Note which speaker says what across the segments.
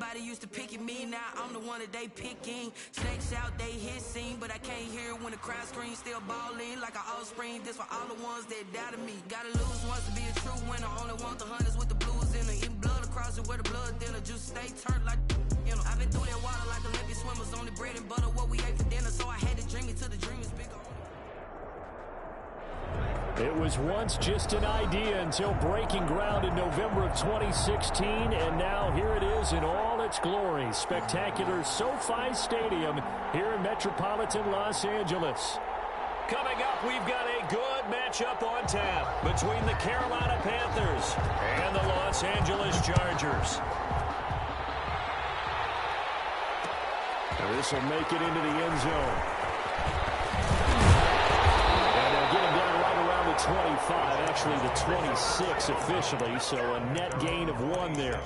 Speaker 1: Everybody used to pick at me, now I'm the one that they picking. Snakes out, they hissing, but I can't hear it when the crowd screams. Still balling like an offspring. This for all the ones that doubted me. Gotta lose once to be a true winner. Only want the hunters with the blues in it. Eating blood across it where the blood thinner. Just stay turned like, you know. I've been through that water like Olympic swimmers. Only bread and butter what we ate for dinner. So I had to dream it till the dream is bigger.
Speaker 2: It was once just an idea until breaking ground in November of 2016, and now here it is in all its glory. Spectacular SoFi Stadium here in metropolitan Los Angeles. Coming up, we've got a good matchup on tap between the Carolina Panthers and the Los Angeles Chargers. This will make it into the end zone. And they'll get him down right around the 25, actually the 26 officially, so a net gain of 1 there.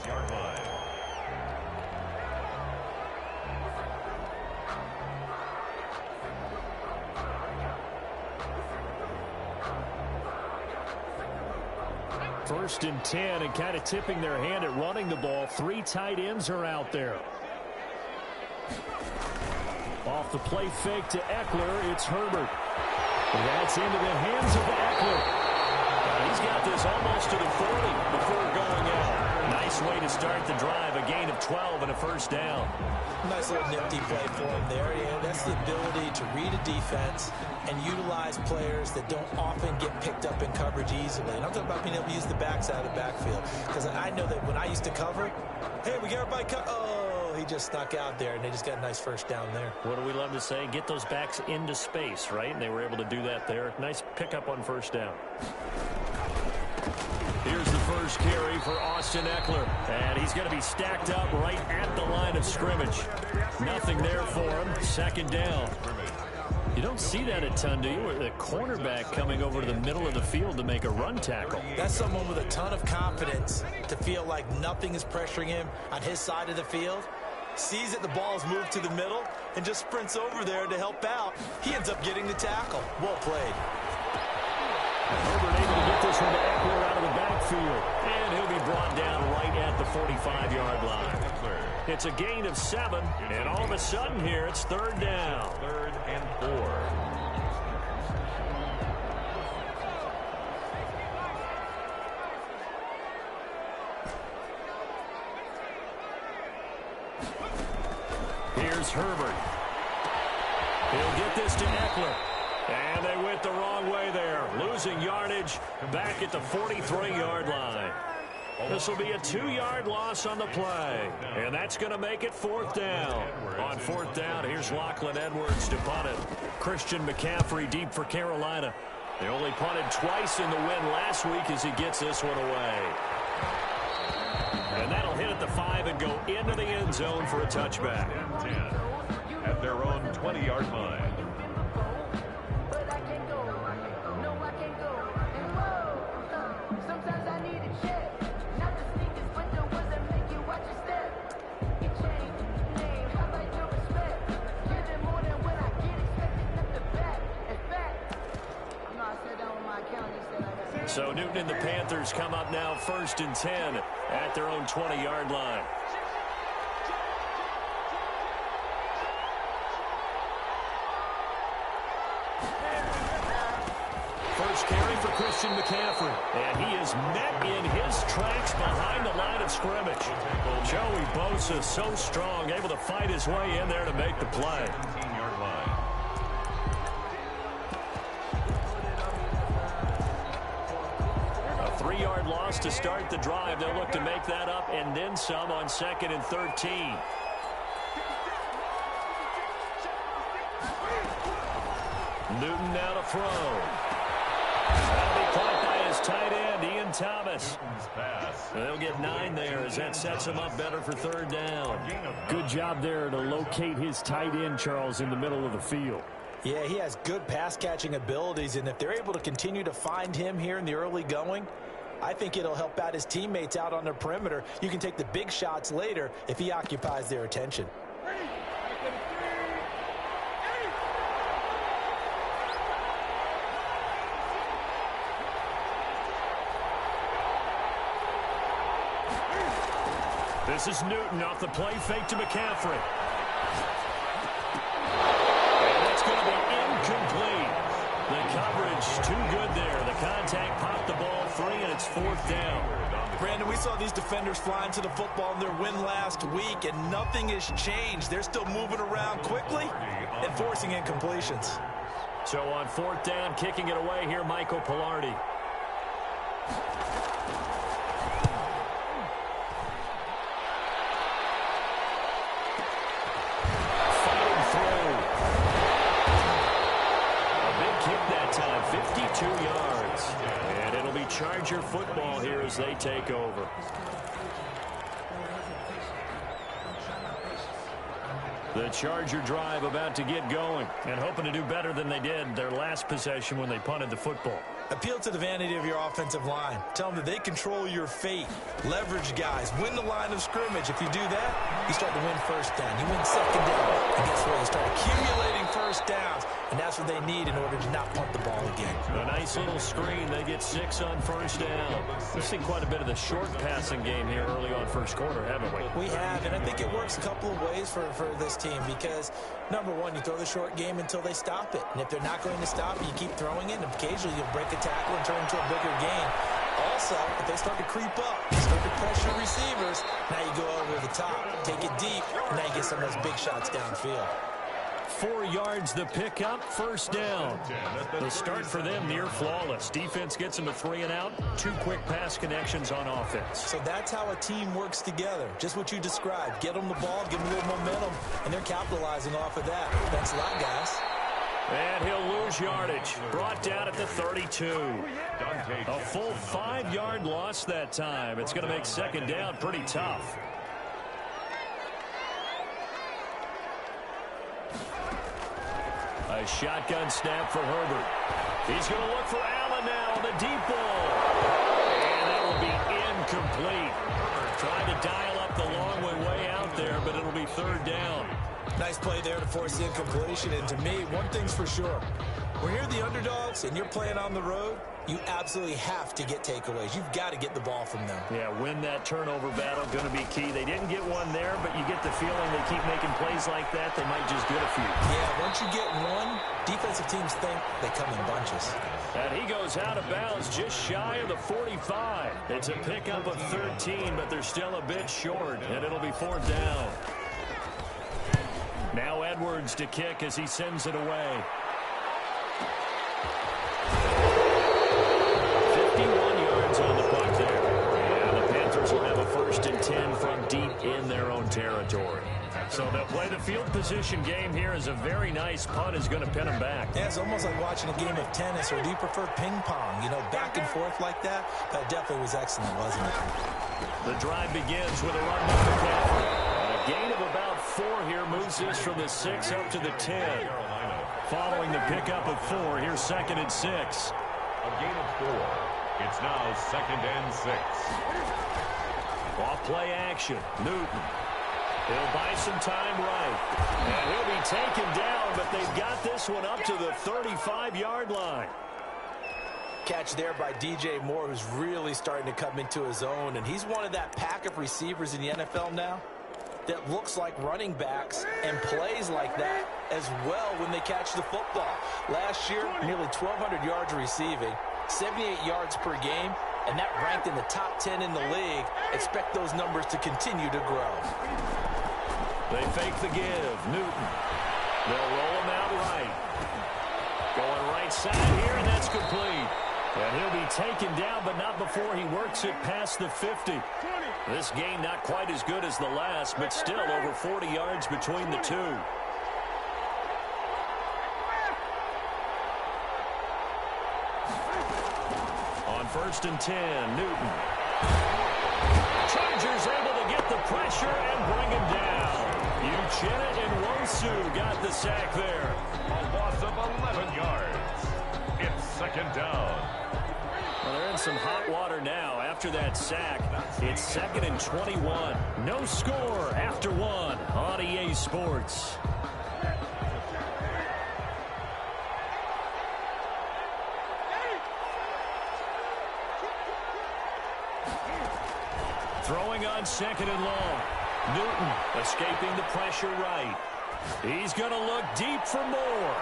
Speaker 2: First and 10, and kind of tipping their hand at running the ball. 3 tight ends are out there. Off the play fake to Eckler, it's Herbert. And that's into the hands of Eckler. He's got this almost to the 40 before going out. Nice way to start the drive, a gain of 12 and a first down.
Speaker 3: Nice little nifty play for him there. Yeah, that's the ability to read a defense and utilize players that don't often get picked up in coverage easily. And I'm talking about being able to use the backside of the backfield. Because I know that when I used to cover, hey, we got everybody he just snuck out there, and they just got a nice first down there.
Speaker 2: What do we love to say? Get those backs into space, right? And they were able to do that there. Nice pickup on first down. Here's the first carry for Austin Eckler. And he's going to be stacked up right at the line of scrimmage. Nothing there for him. Second down. You don't see that a ton, do you? With the cornerback coming over to the middle of the field to make a run tackle.
Speaker 3: That's someone with a ton of confidence to feel like nothing is pressuring him on his side of the field. Sees that the ball's moved to the middle and just sprints over there to help out. He ends up getting the tackle. Well played.
Speaker 2: Herbert able to get this one to Eckler out of the backfield. And he'll be brought down right at the 45-yard line. It's a gain of 7, and all of a sudden here it's third down.
Speaker 4: 3rd and 4.
Speaker 2: Here's Herbert. He'll get this to Eckler. And they went the wrong way there. Losing yardage back at the 43-yard line. This will be a 2-yard loss on the play. And that's going to make it 4th down. On 4th down, here's Lachlan Edwards to punt it. Christian McCaffrey deep for Carolina. They only punted twice in the win last week as he gets this one away. And that'll hit at the 5 and go into the end zone for a touchback.
Speaker 4: 10 at their own 20-yard line.
Speaker 2: So Newton and the Panthers come up now 1st and 10 at their own 20-yard line. First carry for Christian McCaffrey. And he is met in his tracks behind the line of scrimmage. Joey Bosa so strong, able to fight his way in there to make the play.
Speaker 4: 17-yard line.
Speaker 2: A 3-yard loss to start the drive. They'll look to make that up and then some on 2nd and 13. Newton now to throw. That'll be caught by his tight end, Ian Thomas. They'll get 9 there as that sets him up better for 3rd down. Good job there to locate his tight end, Charles, in the middle of the field.
Speaker 3: Yeah, he has good pass-catching abilities, and if they're able to continue to find him here in the early going, I think it'll help out his teammates out on the perimeter. You can take the big shots later if he occupies their attention.
Speaker 2: This is Newton off the play fake to McCaffrey. And that's going to be incomplete. The coverage too good there. The contact popped the ball free, and it's 4th down.
Speaker 3: Brandon, we saw these defenders flying to the football in their win last week, and nothing has changed. They're still moving around quickly and forcing incompletions.
Speaker 2: So on 4th down, kicking it away here, Michael Pilardi. Fighting through. A big kick that time, 52 yards. And it'll be Charger football here as they take over. The Charger drive about to get going and hoping to do better than they did their last possession when they punted the football.
Speaker 3: Appeal to the vanity of your offensive line. Tell them that they control your fate. Leverage guys. Win the line of scrimmage. If you do that, you start to win first down. You win second down. And guess what? You start accumulating first downs. And that's what they need in order to not punt the ball again.
Speaker 2: A nice little screen. They get 6 on first down. We've seen quite a bit of the short passing game here early on first quarter, haven't we?
Speaker 3: We have, and I think it works a couple of ways for this team because, number one, you throw the short game until they stop it. And if they're not going to stop it, you keep throwing it, and occasionally you'll break a tackle and turn into a bigger gain. Also, if they start to creep up, start to pressure receivers, now you go over the top, take it deep, and now you get some of those big shots downfield.
Speaker 2: 4 yards the pickup, first down. The start for them near flawless. Defense gets them a 3 and out. 2 quick pass connections on offense.
Speaker 3: So that's how a team works together. Just what you described. Get them the ball, give them a little momentum, and they're capitalizing off of that. Thanks a lot, guys.
Speaker 2: And he'll lose yardage. Brought down at the 32. A full 5-yard loss that time. It's going to make second down pretty tough. A shotgun snap for Herbert. He's going to look for Allen now on the deep ball. And that will be incomplete. Trying to dial up the long way out there, but it'll be 3rd down.
Speaker 3: Nice play there to force the incompletion. And to me, one thing's for sure. When you're the underdogs and you're playing on the road, you absolutely have to get takeaways. You've got to get the ball from them.
Speaker 2: Yeah, win that turnover battle, going to be key. They didn't get one there, but you get the feeling they keep making plays like that, they might just get a few.
Speaker 3: Yeah, once you get one, defensive teams think they come in bunches.
Speaker 2: And he goes out of bounds just shy of the 45. It's a pickup of 13, but they're still a bit short, and it'll be 4th down. Now Edwards to kick as he sends it away. 51 yards on the punt there. And the Panthers will have a 1st and 10 from deep in their own territory. So they'll play the field position game here as a very nice punt is going to pin them back.
Speaker 3: Yeah, it's almost like watching a game of tennis, or do you prefer ping pong? You know, back and forth like that? That definitely was excellent, wasn't it?
Speaker 2: The drive begins with a run by McCaffrey. A gain of about 4 here moves this from the 6 up to the 10. Following the pickup of 4, here's 2nd and 6.
Speaker 4: A gain of 4. It's now 2nd and 6.
Speaker 2: Off play action. Newton. He'll buy some time right. And he'll be taken down, but they've got this one up to the 35-yard line.
Speaker 3: Catch there by DJ Moore, who's really starting to come into his own. And he's one of that pack of receivers in the NFL now that looks like running backs and plays like that as well when they catch the football. Last year, nearly 1,200 yards receiving, 78 yards per game, and that ranked in the top 10 in the league. Expect those numbers to continue to grow.
Speaker 2: They fake the give. Newton. They'll roll him out right. Going right side here, and that's complete. And he'll be taken down, but not before he works it past the 50. This game not quite as good as the last, but still over 40 yards between the two. On 1st and 10, Newton. Chargers able to get the pressure and bring him down. Uchenna and Nwosu got the sack there.
Speaker 4: A loss of 11 yards. It's 2nd down.
Speaker 2: Well, they're in some hot water now after that sack. It's 2nd and 21. No score after 1 on EA Sports. Throwing going on second and long. Newton escaping the pressure right. He's going to look deep for more.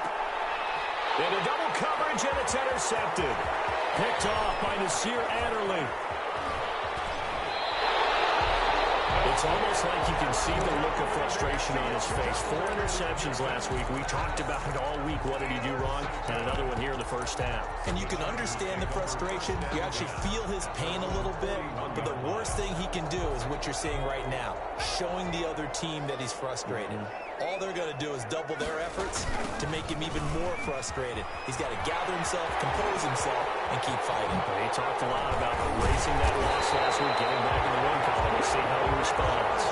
Speaker 2: Into double coverage, and it's intercepted. Picked off by Nasir Adderley. It's almost like you can see the look of frustration on his face. 4 interceptions last week. We talked about it all week. What did he do wrong? And another one here in the first half.
Speaker 3: And you can understand the frustration. You actually feel his pain a little bit. But the worst thing he can do is what you're seeing right now, showing the other team that he's frustrated. All they're going to do is double their efforts to make him even more frustrated. He's got to gather himself, compose himself, and keep fighting.
Speaker 2: He talked a lot about erasing that loss last week, getting back in the win column. We'll see how he responds.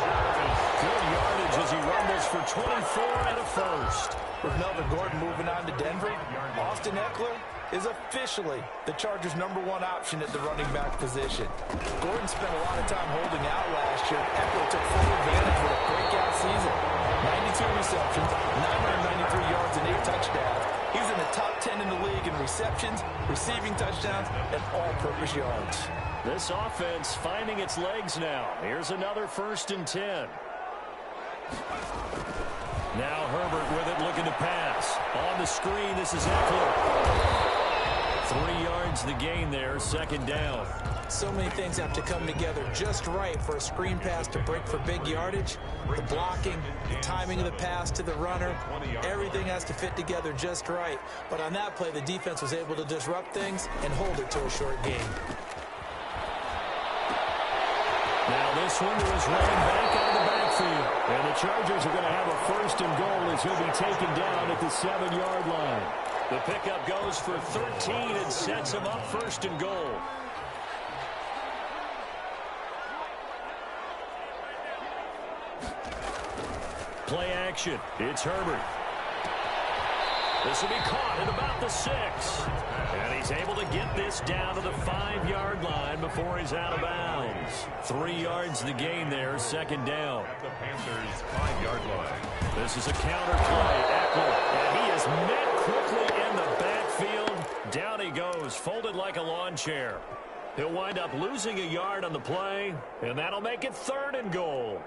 Speaker 2: Good yardage as he rumbles for 24 and a first.
Speaker 3: With Melvin Gordon moving on to Denver, Austin Eckler is officially the Chargers' #1 option at the running back position. Gordon spent a lot of time holding out last year. Eckler took full advantage with a breakout season. 92 receptions, 993 yards, and 8 touchdowns. He's in the top 10 in the league in receptions, receiving touchdowns, and all-purpose yards.
Speaker 2: This offense finding its legs now. Here's another 1st and 10. Now Herbert with it, looking to pass. On the screen, this is Eckler. 3 yards the gain there, 2nd down.
Speaker 3: So many things have to come together just right for a screen pass to break for big yardage. The blocking, the timing of the pass to the runner, everything has to fit together just right. But on that play, the defense was able to disrupt things and hold it to a short gain.
Speaker 2: Now this one to his running back out of the backfield. And the Chargers are going to have a 1st and goal as he'll be taken down at the 7-yard line. The pickup goes for 13 and sets him up 1st and goal. Play action. It's Herbert. This will be caught at about the 6. And he's able to get this down to the 5-yard line before he's out of bounds. 3 yards the gain there, 2nd down.
Speaker 4: At the Panthers' 5-yard line.
Speaker 2: This is a counter play. Eckler, and he is met quickly in the backfield. Down he goes, folded like a lawn chair. He'll wind up losing a yard on the play, and that'll make it 3rd and goal.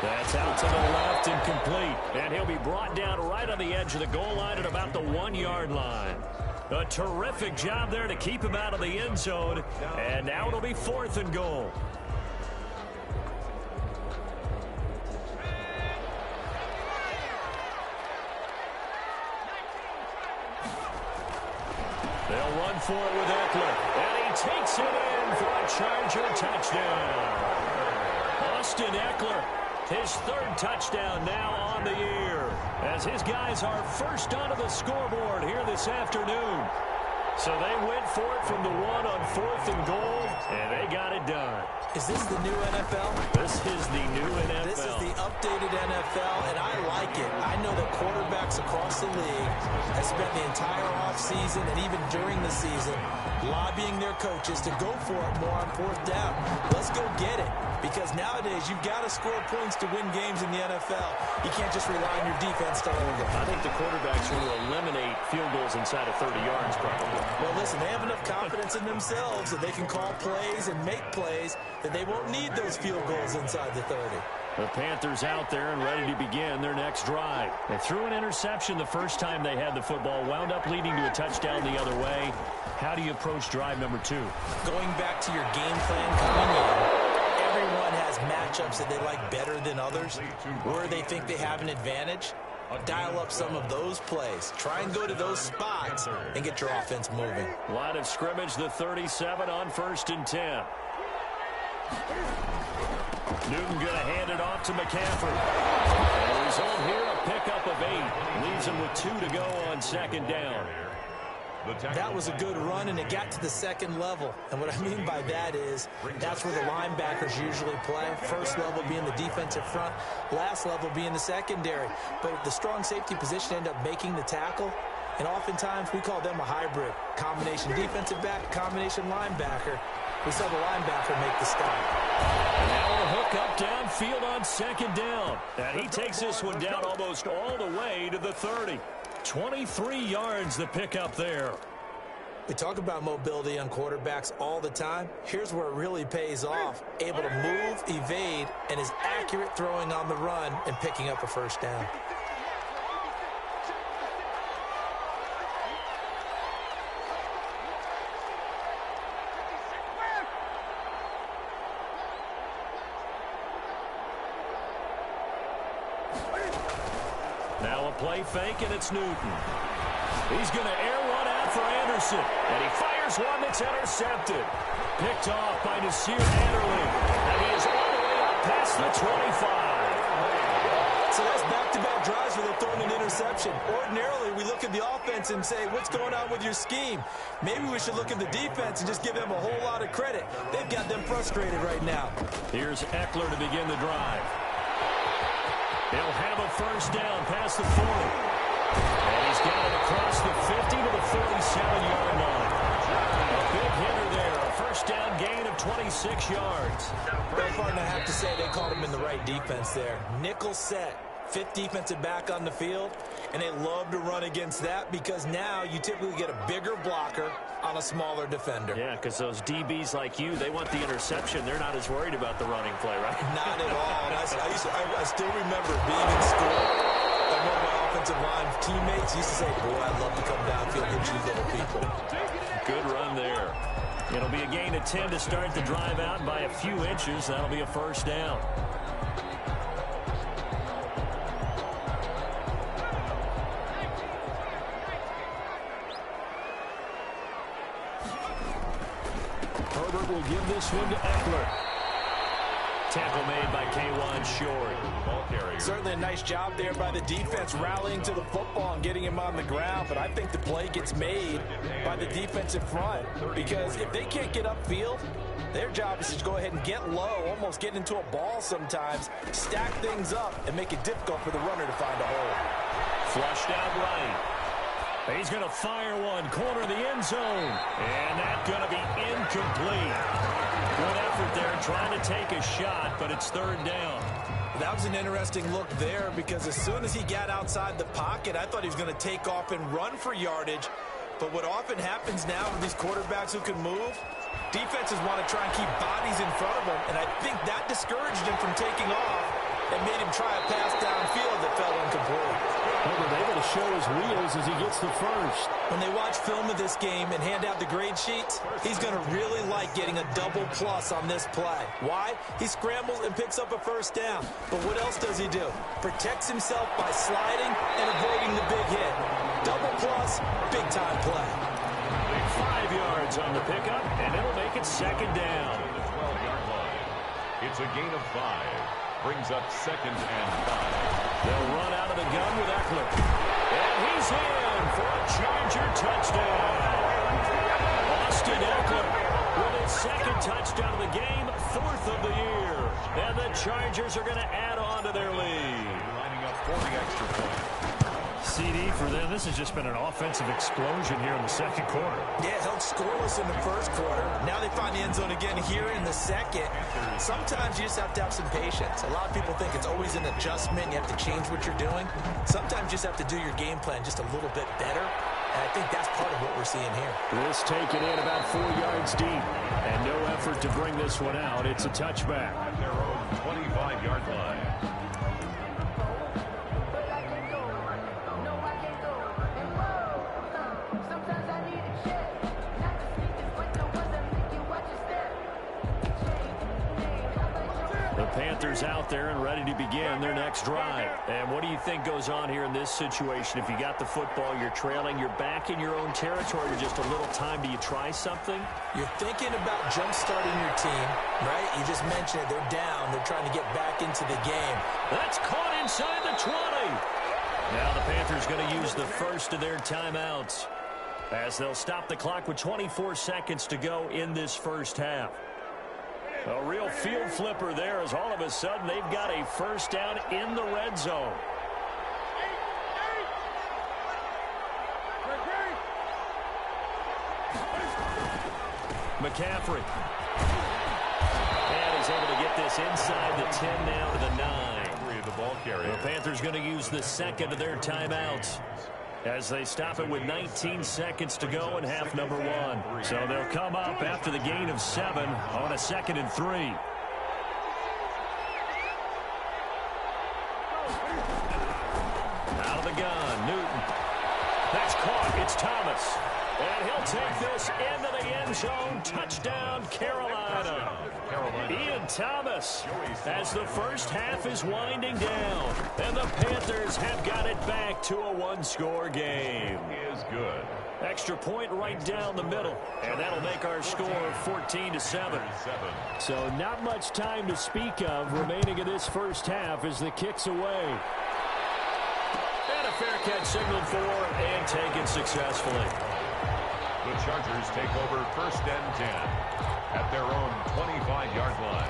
Speaker 2: That's out to the left and complete. And he'll be brought down right on the edge of the goal line at about the 1-yard line. A terrific job there to keep him out of the end zone. And now it'll be 4th and goal. They'll run for it with Eckler. And he takes it in for a Charger touchdown. Austin Eckler, his 3rd touchdown now on the year, as his guys are first onto the scoreboard here this afternoon. So they went for it from the 1 on 4th and goal, and they got it done.
Speaker 3: Is this the new NFL?
Speaker 2: This is the new NFL.
Speaker 3: This is the updated NFL, and I like it. I know that quarterbacks across the league have spent the entire offseason and even during the season lobbying their coaches to go for it more on 4th down. Let's go get it, because nowadays you've got to score points to win games in the NFL. You can't just rely on your defense to hold them.
Speaker 2: I think the quarterbacks want to eliminate field goals inside of 30 yards probably.
Speaker 3: Well, listen, they have enough confidence in themselves that they can call plays and make plays that they won't need those field goals inside the 30.
Speaker 2: The Panthers out there and ready to begin their next drive. They threw an interception the first time they had the football, wound up leading to a touchdown the other way. How do you approach drive number 2?
Speaker 3: Going back to your game plan coming in, everyone has matchups that they like better than others, where they think they have an advantage. Dial up some of those plays. Try and go to those spots and get your offense moving.
Speaker 2: Line of scrimmage, the 37 on 1st and 10. Newton going to hand it off to McCaffrey. And the result here, a pickup of 8. Leaves him with 2 to go on 2nd down.
Speaker 3: That was a good run, and it got to the 2nd level. And what I mean by that is that's where the linebackers usually play. First level being the defensive front, last level being the secondary. But the strong safety position ended up making the tackle, and oftentimes we call them a hybrid. Combination defensive back, combination linebacker. We saw the linebacker make the stop.
Speaker 2: And now a hook up downfield on second down. And he takes this one down almost all the way to the 30. 23 yards the pickup there.
Speaker 3: We talk about mobility on quarterbacks all the time. Here's where it really pays off. Able to move, evade, and is accurate throwing on the run and picking up a first down.
Speaker 2: Now a play fake, and it's Newton. He's going to air one out for Anderson. And he fires one that's intercepted. Picked off by Nasir Adderley. And he is all the way up past the 25.
Speaker 3: So that's back-to-back drives where they're throwing an interception. Ordinarily, we look at the offense and say, what's going on with your scheme? Maybe we should look at the defense and just give them a whole lot of credit. They've got them frustrated right now.
Speaker 2: Here's Eckler to begin the drive. He'll have a first down past the 40. And he's got it across the 50 to the 47-yard line. A big hitter there. A first down gain of 26 yards.
Speaker 3: Best part, I have to say, they called him in the right defense there. Nickel set. Fifth defensive back on the field, and they love to run against that because now you typically get a bigger blocker on a smaller defender.
Speaker 2: Yeah, because those DBs like you, they want the interception. They're not as worried about the running play, right?
Speaker 3: Not at all. And I still remember being in school, and one of my offensive line teammates used to say, boy, I'd love to come downfield and hit you little people.
Speaker 2: Good run there. It'll be a gain of 10 to start the drive out by a few inches. That'll be a first down. Herbert will give this one to Eckler. Tackle made by K1 Short.
Speaker 4: Ball carrier.
Speaker 3: Certainly a nice job there by the defense rallying to the football and getting him on the ground, but I think the play gets made by the defensive front because if they can't get upfield, their job is to go ahead and get low, almost get into a ball sometimes, stack things up, and make it difficult for the runner to find a hole.
Speaker 2: Flushed out right. He's going to fire one, corner of the end zone. And that's going to be incomplete. Good effort there trying to take a shot, but it's third down.
Speaker 3: That was an interesting look there because as soon as he got outside the pocket, I thought he was going to take off and run for yardage. But what often happens now with these quarterbacks who can move, defenses want to try and keep bodies in front of them, and I think that discouraged him from taking off and made him try a pass downfield that fell incomplete.
Speaker 2: Herbert able to show his wheels as he gets the first.
Speaker 3: When they watch film of this game and hand out the grade sheets, he's going to really like getting a double plus on this play. Why? He scrambles and picks up a first down. But what else does he do? Protects himself by sliding and avoiding the big hit. Double plus, big time play.
Speaker 2: 5 yards on the pickup, and it'll make it second down.
Speaker 4: 12-yard line. It's a gain of 5. Brings up second and 5.
Speaker 2: They'll run out of the gun with Eckler. And he's in for a Charger touchdown. Austin Eckler with his second touchdown of the game, 4th of the year. And the Chargers are going to add on to their lead.
Speaker 4: Lining up for the extra point.
Speaker 2: CD for them. This has just been an offensive explosion here in the second quarter.
Speaker 3: Yeah, held scoreless in the first quarter. Now they find the end zone again here in the second. Sometimes you just have to have some patience. A lot of people think it's always an adjustment. You have to change what you're doing. Sometimes you just have to do your game plan just a little bit better. And I think that's part of what we're seeing here.
Speaker 2: This taken in about 4 yards deep. And no effort to bring this one out. It's a touchback.
Speaker 4: At their own 25-yard line.
Speaker 2: Panthers out there and ready to begin their next drive. And what do you think goes on here in this situation? If you got the football, you're trailing, you're back in your own territory with just a little time. Do you try something?
Speaker 3: You're thinking about jump-starting your team, right? You just mentioned it. They're down. They're trying to get back into the game.
Speaker 2: That's caught inside the 20. Now the Panthers going to use the first of their timeouts as they'll stop the clock with 24 seconds to go in this first half. A real field flipper there as all of a sudden they've got a first down in the red zone. McCaffrey this inside the 10 now to the 9.
Speaker 4: The ball carrier.
Speaker 2: The Panthers going to use the second of their timeouts as they stop it with 19 seconds to go in half number 1. So they'll come up after the gain of 7 on a 2nd and 3. Out of the gun, Newton. That's caught. It's Thomas. And he'll take this into the end zone. Touchdown, Carolina. Ian Thomas, as the first half is winding down. And the Panthers have got it back to a one-score game.
Speaker 4: Is good.
Speaker 2: Extra point right down the middle. And that'll make our score 14-7. So not much time to speak of remaining in this first half as the kick's away. And a fair catch signaled for and taken successfully.
Speaker 4: The Chargers take over 1st and 10 at their own 25-yard line.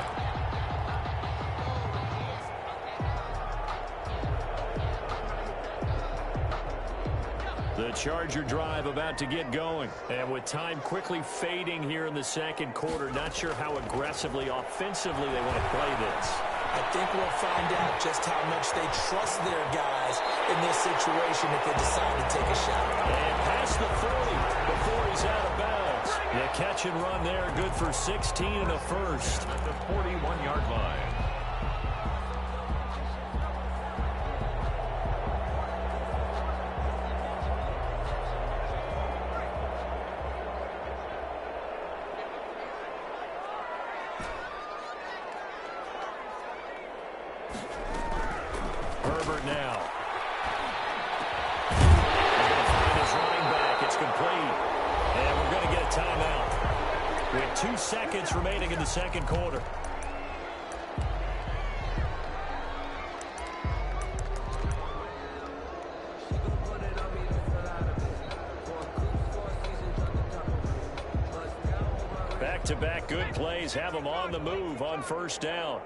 Speaker 2: The Charger drive about to get going. And with time quickly fading here in the second quarter, not sure how aggressively, offensively they want to play this.
Speaker 3: I think we'll find out just how much they trust their guys in this situation if they decide to take a shot.
Speaker 2: And past the 40 before he's out of bounds. The catch and run there, good for 16 and a first.
Speaker 4: At the 41-yard line.
Speaker 2: Herbert now. He's going to find his running back. It's complete. And we're going to get a timeout with 2 seconds remaining in the second quarter. Back-to-back good plays have them on the move on first down.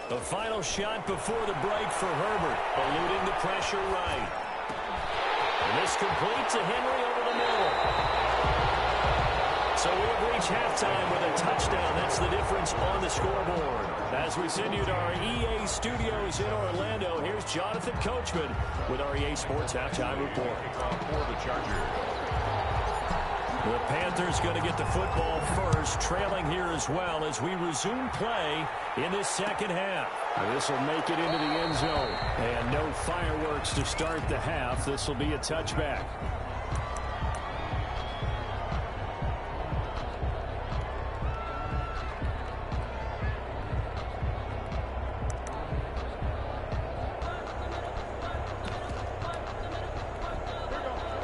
Speaker 2: The final shot before the break for Herbert, eluding the pressure right. And this completes a Henry over the middle. So we have reached halftime with a touchdown. That's the difference on the scoreboard. As we send you to our EA studios in Orlando, here's Jonathan Coachman with our EA Sports Halftime Report.
Speaker 4: For the Chargers.
Speaker 2: The Panthers going to get the football first, trailing here as well as we resume play in this second half. This will make it into the end zone. And no fireworks to start the half. This will be a touchback.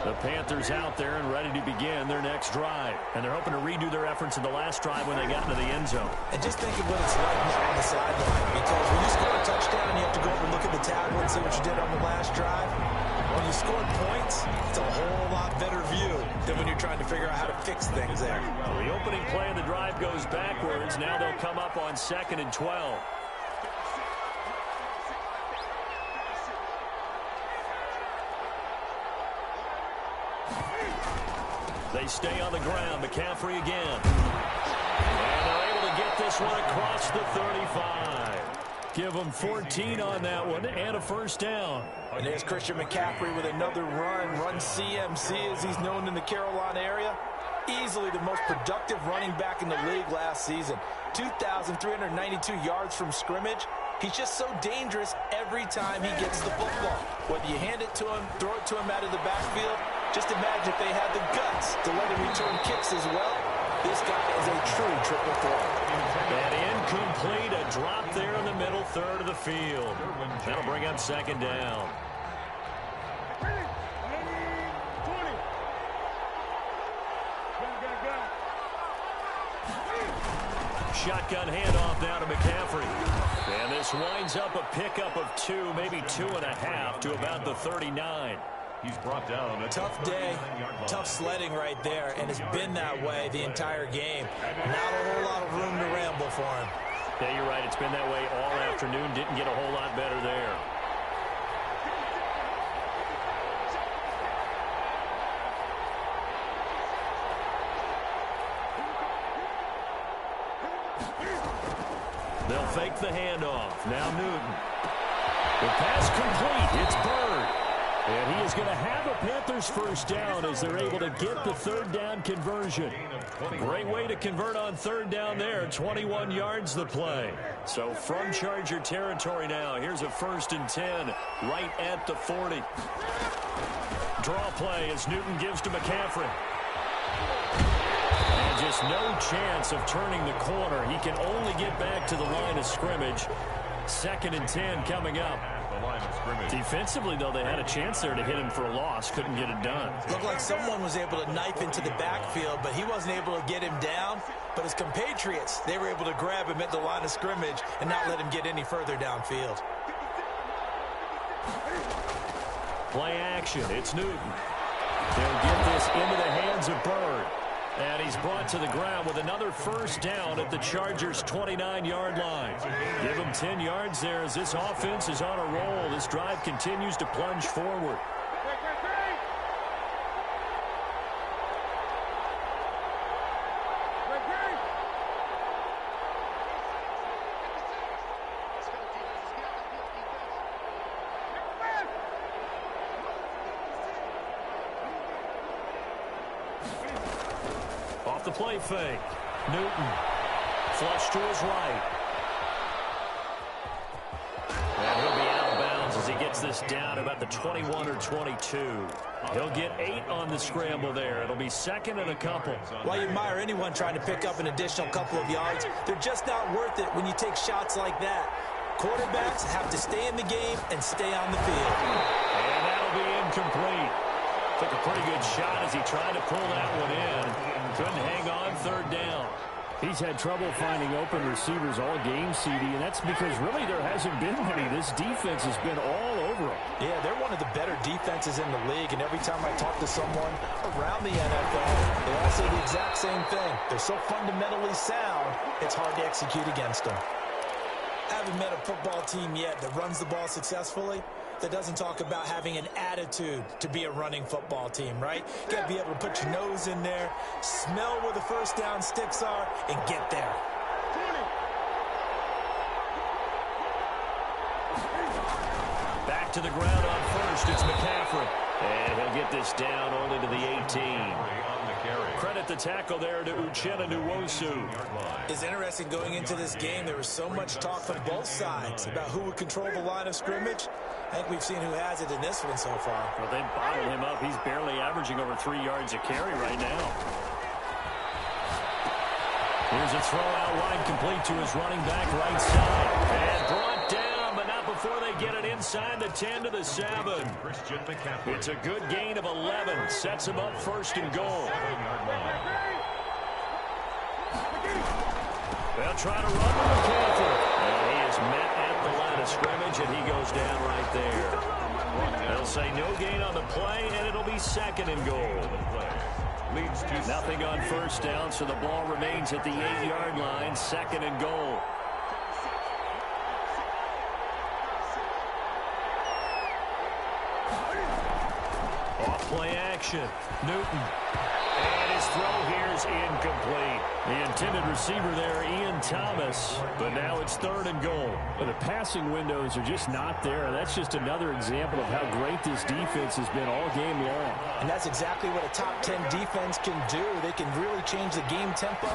Speaker 2: The Panthers out there and ready to begin their next drive. And they're hoping to redo their efforts in the last drive when they got into the end zone.
Speaker 3: And just think of what it's like now on the sideline. Because when you score a touchdown, you have to go up and look at the tablet and see what you did on the last drive. When you score points, it's a whole lot better view than when you're trying to figure out how to fix things there.
Speaker 2: The opening play of the drive goes backwards. Now they'll come up on 2nd and 12. They stay on the ground. McCaffrey again. And they're able to get this one across the 35. Give them 14 on that one and a first down.
Speaker 3: And there's Christian McCaffrey with another run CMC as he's known in the Carolina area. Easily the most productive running back in the league last season. 2,392 yards from scrimmage. He's just so dangerous every time he gets the football. Whether you hand it to him, throw it to him out of the backfield, just imagine if they had the guts to let him return kicks as well. This guy is a true triple threat.
Speaker 2: And incomplete, a drop there in the middle third of the field. That'll bring up 2nd down. Shotgun handoff now to McCaffrey. And this winds up a pickup of 2, maybe 2.5 to about the 39.
Speaker 4: He's brought down. A
Speaker 3: tough day, tough sledding right there, and it's been that way the entire game. Not a whole lot of room to ramble for him.
Speaker 2: Yeah, you're right. It's been that way all afternoon. Didn't get a whole lot better there. They'll fake the handoff. Now Newton. The pass complete. It's Bird. And he is going to have a Panthers first down as they're able to get the third down conversion. Great way to convert on third down there. 21 yards the play. So from Charger territory now, here's a 1st and 10 right at the 40. Draw play as Newton gives to McCaffrey. And just no chance of turning the corner. He can only get back to the line of scrimmage. 2nd and 10 coming up. Defensively, though, they had a chance there to hit him for a loss. Couldn't get it done.
Speaker 3: Looked like someone was able to knife into the backfield, but he wasn't able to get him down. But his compatriots, they were able to grab him at the line of scrimmage and not let him get any further downfield.
Speaker 2: Play action. It's Newton. They'll get this into the hands of Bird. And he's brought to the ground with another first down at the Chargers' 29-yard line. Give him 10 yards there as this offense is on a roll. This drive continues to plunge forward. The play fake. Newton. Flush to his right. And he'll be out of bounds as he gets this down about the 21 or 22. He'll get 8 on the scramble there. It'll be 2nd and a couple.
Speaker 3: While you admire anyone trying to pick up an additional couple of yards, they're just not worth it when you take shots like that. Quarterbacks have to stay in the game and stay on the field.
Speaker 2: And that'll be incomplete. Took a pretty good shot as he tried to pull that one in. Couldn't hang on 3rd down.
Speaker 5: He's had trouble finding open receivers all game, CD, and that's because really there hasn't been many. This defense has been all over him.
Speaker 3: Yeah, they're one of the better defenses in the league, and every time I talk to someone around the NFL, they all say the exact same thing. They're so fundamentally sound, it's hard to execute against them. I haven't met a football team yet that runs the ball successfully that doesn't talk about having an attitude to be a running football team, right? You got to be able to put your nose in there, smell where the first down sticks are, and get there.
Speaker 2: Back to the ground on first. It's McCaffrey. And he'll get this down only to the 18. Credit the tackle there to Uchenna Nwosu.
Speaker 3: It's interesting going into this game. There was so much talk from both sides about who would control the line of scrimmage. I think we've seen who has it in this one so far.
Speaker 2: Well, they've bottled him up. He's barely averaging over 3 yards a carry right now. Here's a throw out wide complete to his running back right side. And brought down, but not before they get it inside the 10 to the 7. It's a good gain of 11. Sets him up 1st and goal. They'll try to run with McCaffrey. And he is met at the line of scrimmage, and he goes down right there. They'll say no gain on the play, and it'll be 2nd and goal. Nothing on first down, so the ball remains at the 8-yard line, 2nd and goal. Off play action. Newton. And his throw here is incomplete. The intended receiver there, Ian Thomas. But now it's 3rd and goal.
Speaker 5: But the passing windows are just not there. That's just another example of how great this defense has been all game long.
Speaker 3: And that's exactly what a top 10 defense can do. They can really change the game tempo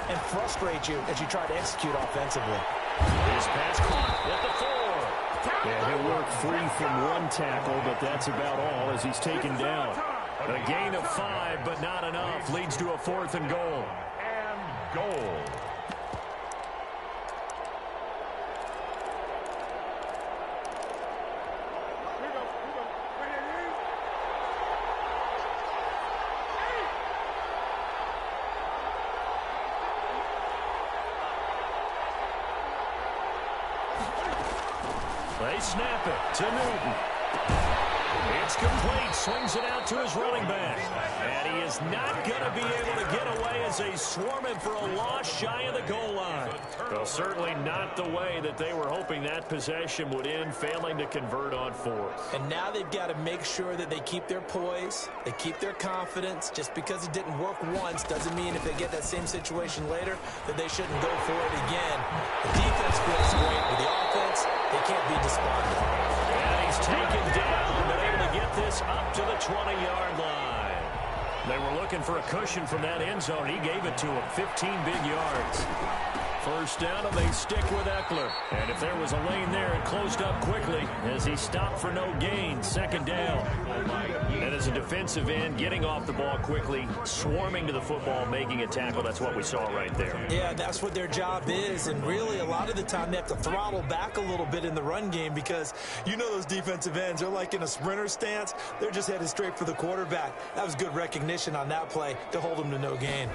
Speaker 3: and frustrate you as you try to execute offensively.
Speaker 2: His pass caught at the 4.
Speaker 5: Yeah, he'll work free from one tackle, but that's about all as he's taken down.
Speaker 2: A gain of 5, but not enough. Leads to a 4th and goal.
Speaker 4: And goal.
Speaker 2: They snap it to Newton. It's complete. Swings it out to his running back. And he is not going to be able to get away as they swarm him for a loss shy of the goal line. Well, certainly not the way that they were hoping that possession would end, failing to convert on fourth.
Speaker 3: And now they've got to make sure that they keep their poise, they keep their confidence. Just because it didn't work once doesn't mean if they get that same situation later that they shouldn't go for it again. The defense feels great. With the offense, they can't be despondent.
Speaker 2: And he's taken down, but able to get this up to the 20-yard line. They were looking for a cushion from that end zone. He gave it to him, 15 big yards. First down, and they stick with Eckler. And if there was a lane there, it closed up quickly as he stopped for no gain. Second down. And as a defensive end, getting off the ball quickly, swarming to the football, making a tackle. That's what we saw right there.
Speaker 3: Yeah, that's what their job is. And really, a lot of the time, they have to throttle back a little bit in the run game because you know those defensive ends, they're like in a sprinter stance. They're just headed straight for the quarterback. That was good recognition on that play to hold them to no gain.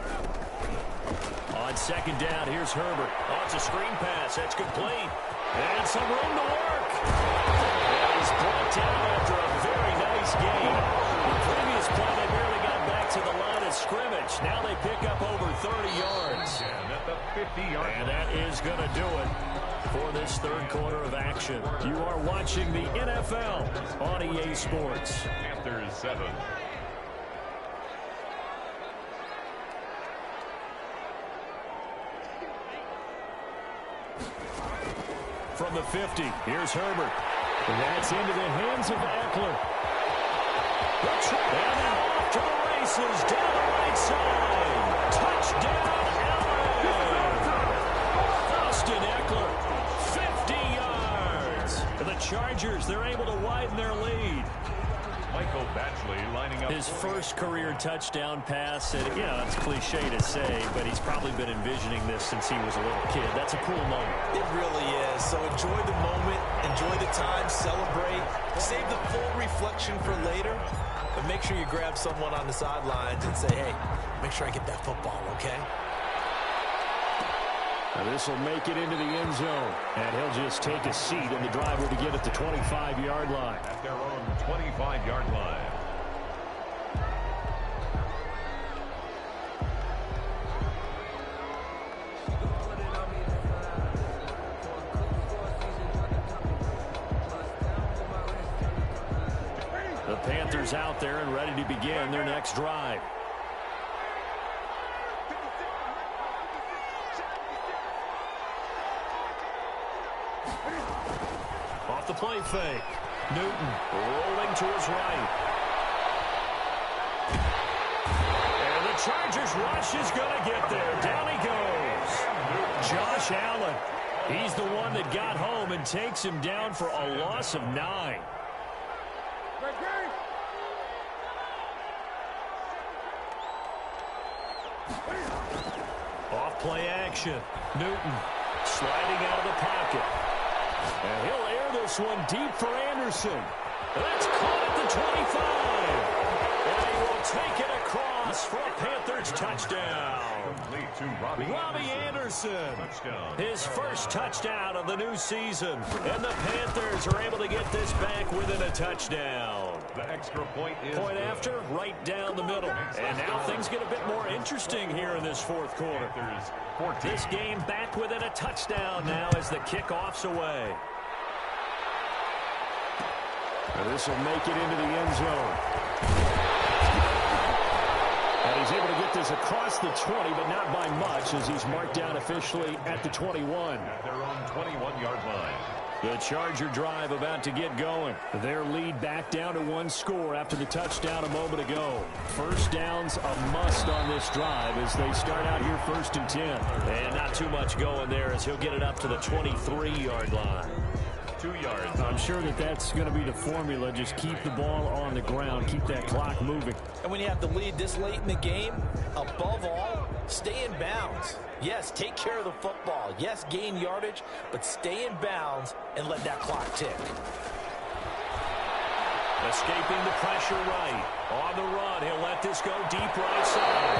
Speaker 2: On second down, here's Herbert. Oh, it's a screen pass. That's complete. And some room to work. And he's brought down after a very nice game. The previous play, they barely got back to the line of scrimmage. Now they pick up over 30 yards.
Speaker 4: At the 50-yard
Speaker 2: And that is going to do it for this third quarter of action. You are watching the NFL on EA Sports.
Speaker 4: Panthers 7.
Speaker 2: From the 50, here's Herbert. And that's into the hands of Eckler. And they're off to the races down the right side. Touchdown, Allen! Austin Eckler, 50 yards. And the Chargers, they're able to widen their lead.
Speaker 4: Michael Batchley lining up.
Speaker 2: His first career touchdown pass. And, yeah, it's cliche to say, but he's probably been envisioning this since he was a little kid. That's a cool moment.
Speaker 3: It really is. So enjoy the moment, enjoy the time, celebrate, save the full reflection for later, but make sure you grab someone on the sidelines and say, hey, make sure I get that football, okay?
Speaker 5: Now this will make it into the end zone. And he'll just take a seat, and the drive will begin at the 25-yard line.
Speaker 4: At their own 25-yard line.
Speaker 2: The Panthers out there and ready to begin their next drive. Off the play fake. Newton rolling to his right. And the Chargers rush is going to get there. Down he goes. Josh Allen. He's the one that got home and takes him down for a loss of 9. Off play action. Newton sliding out of the pocket. And he'll air this one deep for Anderson. That's caught at the 25. And he will take it across for a Panthers touchdown.
Speaker 4: Complete to
Speaker 2: Robbie Anderson.
Speaker 4: Touchdown.
Speaker 2: His first touchdown of the new season. And the Panthers are able to get this back within a touchdown.
Speaker 4: The extra point is
Speaker 2: Point
Speaker 4: good.
Speaker 2: after, right down the middle. And now things get a bit more interesting here in this fourth quarter.
Speaker 4: Panthers 14.
Speaker 2: This game back within a touchdown now as the kickoff's away.
Speaker 5: Now this will make it into the end zone. And he's able to get this across the 20, but not by much, as he's marked down officially at the 21.
Speaker 4: At their own 21-yard line.
Speaker 5: The Charger drive about to get going. Their lead back down to one score after the touchdown a moment ago. First down's a must on this drive as they start out here 1st and 10.
Speaker 2: And not too much going there as he'll get it up to the 23-yard line.
Speaker 4: 2 yards.
Speaker 5: I'm sure that that's going to be the formula. Just keep the ball on the ground. Keep that clock moving.
Speaker 3: And when you have the lead this late in the game, above all, stay in bounds. Yes, take care of the football. Yes, gain yardage, but stay in bounds and let that clock tick.
Speaker 2: Escaping the pressure right. On the run, he'll let this go deep right side.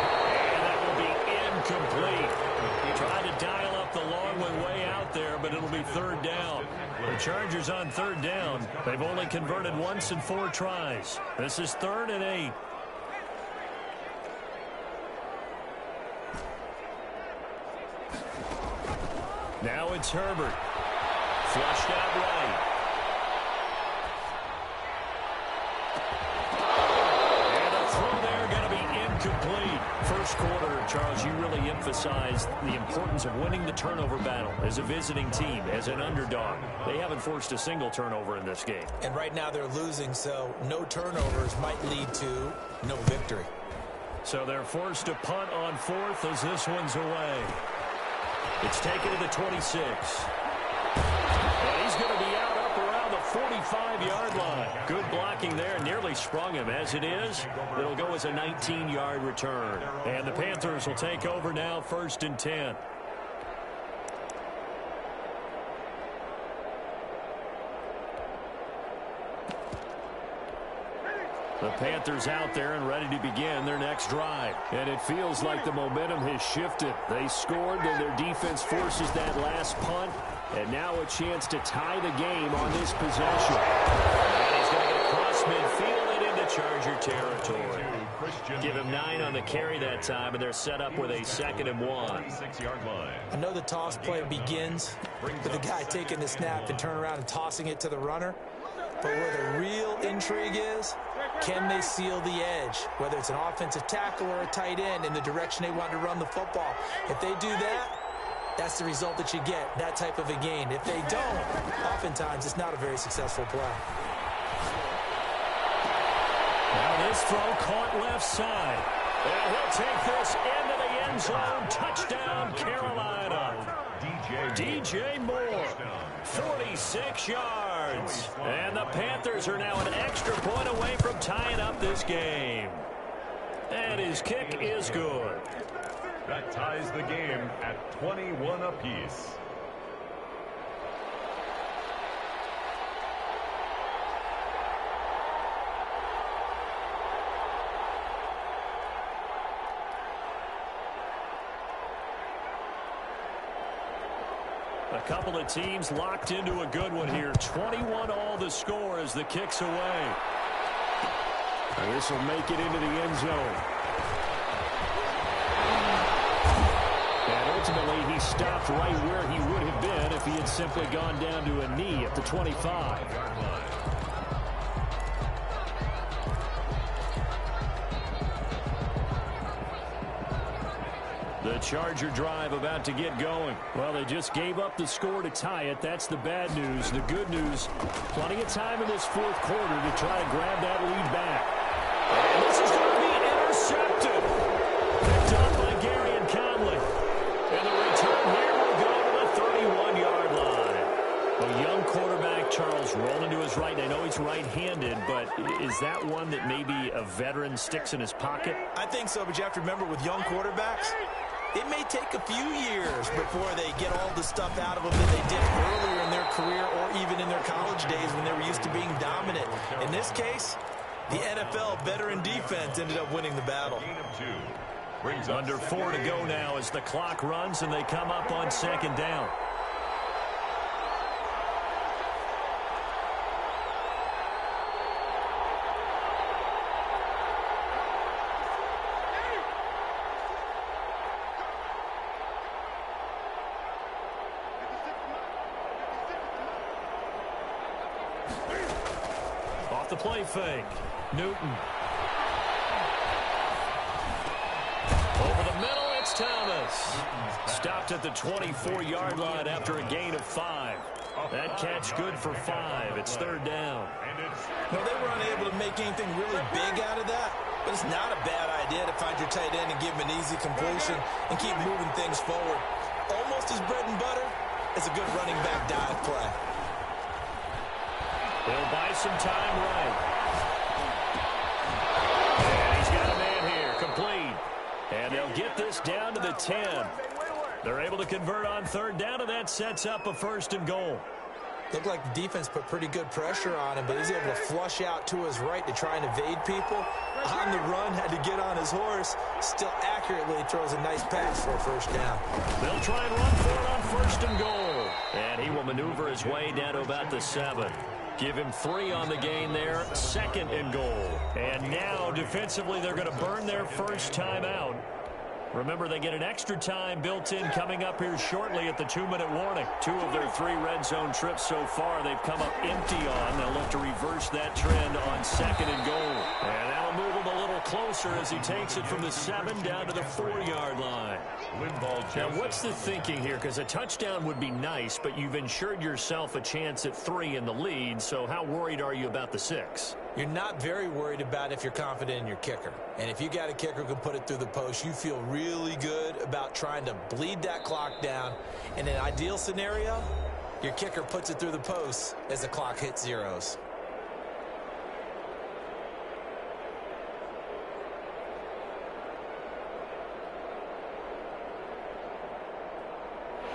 Speaker 2: And that will be incomplete. He tried to dial up the long one way out there, but it'll be third down. The Chargers on third down. They've only converted once in 4 tries. This is 3rd and 8. Now it's Herbert. Flushed out right. And the throw there going to be incomplete. First quarter, Charles, you really emphasized the importance of winning the turnover battle as a visiting team, as an underdog. They haven't forced a single turnover in this game.
Speaker 3: And right now they're losing, so no turnovers might lead to no victory.
Speaker 2: So they're forced to punt on 4th as this one's away. It's taken to the 26. And he's going to be out up around the 45-yard line. Good blocking there. Nearly sprung him. As it is, it'll go as a 19-yard return. And the Panthers will take over now, 1st and 10. The Panthers out there and ready to begin their next drive. And it feels like the momentum has shifted. They scored, then their defense forces that last punt. And now a chance to tie the game on this possession. And he's going to get across midfield and into Charger territory. Give him 9 on the carry that time, and they're set up with a 2nd and 1.
Speaker 3: I know the toss play begins with the guy taking the snap and turning around and tossing it to the runner. But where the real intrigue is, can they seal the edge, whether it's an offensive tackle or a tight end, in the direction they want to run the football? If they do that, that's the result that you get, that type of a gain. If they don't, oftentimes it's not a very successful play.
Speaker 2: Now this throw caught left side. And he'll take this into the end zone. Touchdown, Carolina. DJ Moore, 46 yards. And the Panthers are now an extra point away from tying up this game. And his kick is good.
Speaker 4: That ties the game at 21 apiece.
Speaker 2: A couple of teams locked into a good one here. 21 all the score as the kick's away. And this will make it into the end zone. And ultimately, he stopped right where he would have been if he had simply gone down to a knee at the 25. The Charger drive about to get going. Well, they just gave up the score to tie it. That's the bad news. The good news, plenty of time in this 4th quarter to try to grab that lead back. And this is going to be intercepted. Picked up by Gary and Conley. And the return here will go to the 31-yard line. A young quarterback, Charles, rolling to his right. I know he's right-handed, but is that one that maybe a veteran sticks in his pocket?
Speaker 3: I think so, but you have to remember with young quarterbacks, it may take a few years before they get all the stuff out of them that they did earlier in their career or even in their college days when they were used to being dominant. In this case, the NFL veteran defense ended up winning the battle.
Speaker 2: Under 4 to go now as the clock runs and they come up on 2nd down. The play fake. Newton. Over the middle, it's Thomas. Stopped at the 24-yard line after a gain of 5. That catch good for 5. It's 3rd down.
Speaker 3: Well, they were unable to make anything really big out of that, but it's not a bad idea to find your tight end and give him an easy completion and keep moving things forward. Almost as bread and butter as a good running back dive play.
Speaker 2: They'll buy some time right. And he's got a man here, complete. And they'll get this down to the 10. They're able to convert on 3rd down, and that sets up a 1st and goal.
Speaker 3: Looked like the defense put pretty good pressure on him, but he's able to flush out to his right to try and evade people. On the run, had to get on his horse. Still accurately throws a nice pass for a 1st down.
Speaker 2: They'll try and run for it on 1st and goal. And he will maneuver his way down to about the 7. Give him 3 on the gain there. 2nd and goal. And now, defensively, they're going to burn their first timeout. Remember, they get an extra time built in coming up here shortly at the 2-minute warning. 2 of their 3 red zone trips so far they've come up empty on. They'll look to reverse that trend on 2nd and goal. And that'll move him a little closer as he takes it from the 7 down to the 4-yard line. Now, what's the thinking here? Because a touchdown would be nice, but you've ensured yourself a chance at 3 in the lead. So how worried are you about the 6?
Speaker 3: You're not very worried about if you're confident in your kicker. And if you got a kicker who can put it through the post, you feel really good about trying to bleed that clock down. In an ideal scenario, your kicker puts it through the post as the clock hits zeros.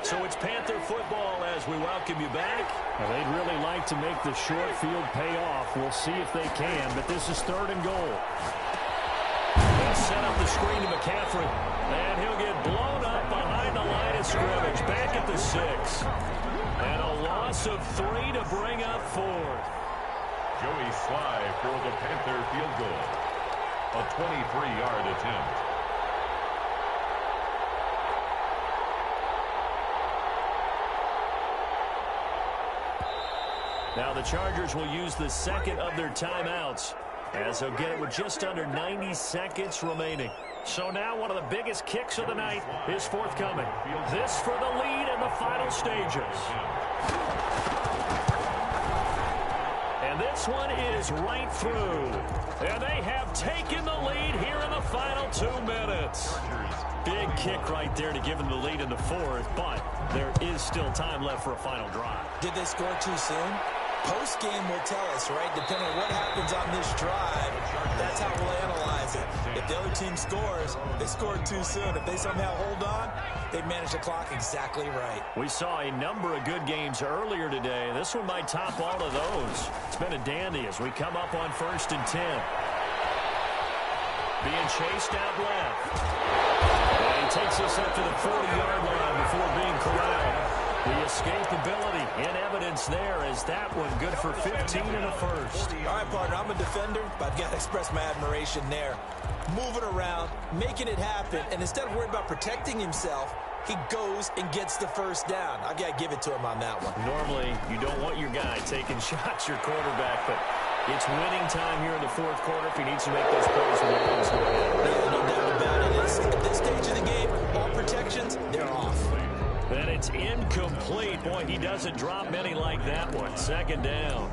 Speaker 2: So it's Panther football as we welcome you back.
Speaker 5: Well, they'd really like to make the short field pay off. We'll see if they can, but this is 3rd and goal.
Speaker 2: They'll set up the screen to McCaffrey, and he'll get blown up behind the line of scrimmage, back at the 6. And a loss of 3 to bring up 4th.
Speaker 4: Joey Sly for the Panther field goal. A 23-yard attempt.
Speaker 2: Now the Chargers will use the 2nd of their timeouts as they'll get it with just under 90 seconds remaining. So now one of the biggest kicks of the night is forthcoming. This for the lead in the final stages. And this one is right through. And they have taken the lead here in the final 2 minutes. Big kick right there to give them the lead in the 4th, but there is still time left for a final drive.
Speaker 3: Did they score too soon? Post-game will tell us, right? Depending on what happens on this drive, that's how we'll analyze it. If the other team scores, they scored too soon. If they somehow hold on, they manage the clock exactly right.
Speaker 2: We saw a number of good games earlier today. This one might top all of those. It's been a dandy as we come up on 1st and 10. Being chased out left. And he takes us up to the 40-yard line before being corralled. The escapability in evidence there as that one good for 15 in the 1st.
Speaker 3: All right, partner, I'm a defender, but I've got to express my admiration there. Moving around, making it happen, and instead of worrying about protecting himself, he goes and gets the 1st down. I've got to give it to him on that one.
Speaker 2: Normally, you don't want your guy taking shots, your quarterback, but it's winning time here in the 4th quarter. If he needs to make those plays, let's go ahead.
Speaker 3: No doubt about it. At this stage of the game, all protections, they're off.
Speaker 2: And it's incomplete. Boy, he doesn't drop many like that one. 2nd down.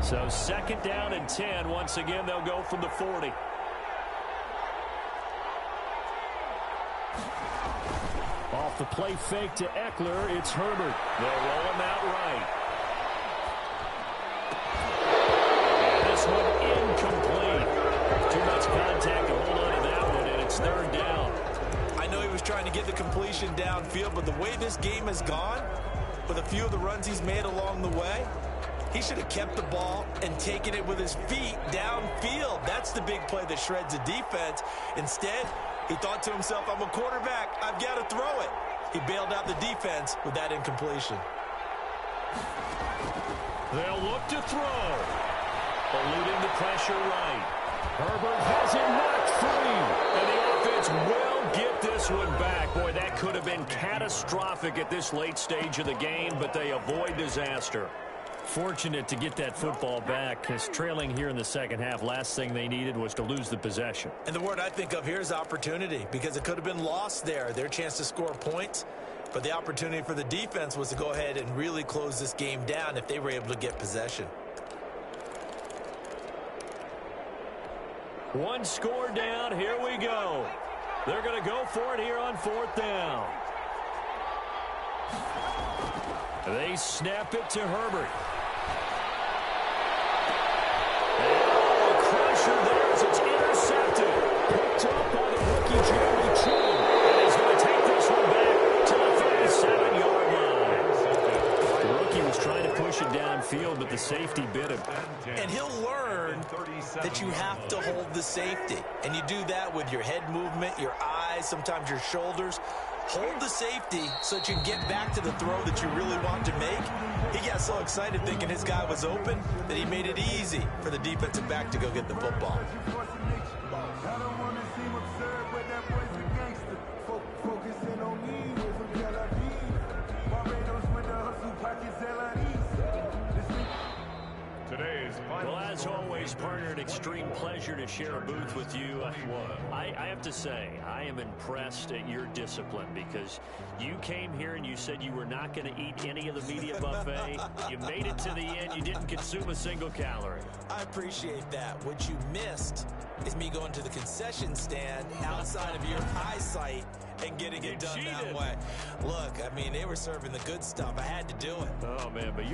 Speaker 2: So 2nd down and 10. Once again, they'll go from the 40.
Speaker 5: Off the play fake to Eckler, it's Herbert.
Speaker 2: They'll roll him out right. This one incomplete. Too much contact to hold on to that one, and it's 3rd down.
Speaker 3: I know he was trying to get the completion downfield, but the way this game has gone, with a few of the runs he's made along the way, he should have kept the ball and taken it with his feet downfield. That's the big play that shreds the defense. Instead, he thought to himself, I'm a quarterback, I've got to throw it. He bailed out the defense with that incompletion.
Speaker 2: They'll look to throw. Eluding the pressure right. Herbert has it knocked free. And the offense will get this one back. Boy, that could have been catastrophic at this late stage of the game, but they avoid disaster.
Speaker 5: Fortunate to get that football back, because trailing here in the 2nd half, last thing they needed was to lose the possession.
Speaker 3: And the word I think of here is opportunity, because it could have been lost there. Their chance to score points. But the opportunity for the defense was to go ahead and really close this game down if they were able to get possession.
Speaker 2: One score down. Here we go. They're going to go for it here on 4th down. They snap it to Herbert. And a crusher there as it's intercepted. Picked up by the rookie Jeremy Chin. And he's going to take this one back to the 37-yard line.
Speaker 5: The rookie was trying to push it downfield, but the safety bit of.
Speaker 3: And he'll learn that you have to hold the safety. And you do that with your head movement, your eyes, sometimes your shoulders. Hold the safety so that you can get back to the throw that you really want to make. He got so excited thinking his guy was open that he made it easy for the defensive back to go get the football.
Speaker 5: Well, as always, partner, an extreme pleasure to share a booth with you. I have to say, I am impressed at your discipline because you came here and you said you were not going to eat any of the media buffet. You made it to the end. You didn't consume a single calorie.
Speaker 3: I appreciate that. What you missed is me going to the concession stand outside of your eyesight and getting it done that way. Look, I mean, they were serving the good stuff. I had to do it.
Speaker 5: Oh, man, but